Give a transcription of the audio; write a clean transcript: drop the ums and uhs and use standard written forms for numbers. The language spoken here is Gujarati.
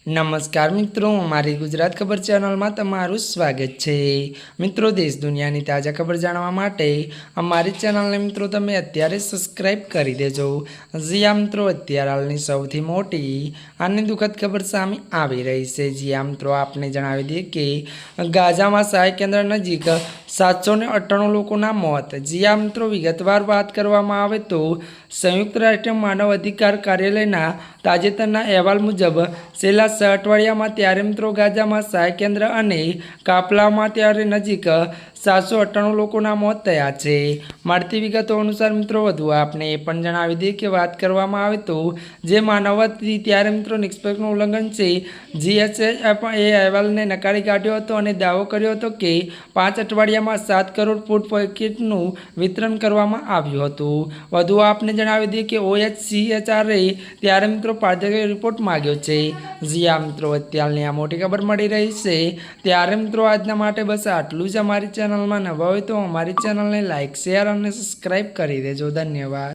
નમસ્કાર મિત્રો, અમારી ગુજરાત ખબર ચેનલમાં તમારું સ્વાગત છે। મિત્રો, દેશ દુનિયાની તાજા ખબર જાણવા માટે અમારી ચેનલને મિત્રો તમે અત્યારે સબસ્ક્રાઇબ કરી દેજો। જી મિત્રો, અત્યારે હાલની સૌથી મોટી અને દુઃખદ ખબર સામે આવી રહી છે। જી મિત્રો, આપને જણાવી દઈએ કે ગાઝામાં સહાય કેન્દ્ર નજીક 798 લોકોના મોત। જી મિત્રો, વિગતવાર વાત કરવામાં આવે તો સંયુક્ત રાષ્ટ્ર માનવ અધિકાર કાર્યાલયના તાજેતરના અહેવાલ મુજબ છેલ્લા 6 અઠવાડિયામાં ત્યારે મિત્રો ગાઝામાં સહાય કેન્દ્ર અને કાફલામાં ત્યારે નજીક 798 લોકોના મોત થયા છે। મળતી વિગતો અનુસાર મિત્રો વધુ આપને એ પણ જણાવી દઈએ કે વાત કરવામાં આવે તો જે માનવવાદી ત્યારે મિત્રો નિષ્પક્ષનું ઉલ્લંઘન છે। જીએચએફ એ અહેવાલને નકારી કાઢ્યો હતો અને દાવો કર્યો હતો કે 5 અઠવાડિયામાં 7 કરોડ ફૂડ પેકેટનું વિતરણ કરવામાં આવ્યું હતું। વધુ આપને જણાવી દઈએ કે OHCHR ત્યારે મિત્રો પારદર્શક રિપોર્ટ માંગ્યો છે। જી મિત્રો, અત્યારની આ મોટી ખબર મળી રહી છે। ત્યારે મિત્રો આજના માટે બસ આટલું જ। અમારી ચેનલમાં નવા હોય તો અમારી ચેનલને લાઇક, શેર અને સબસ્ક્રાઈબ કરી દેજો। ધન્યવાદ।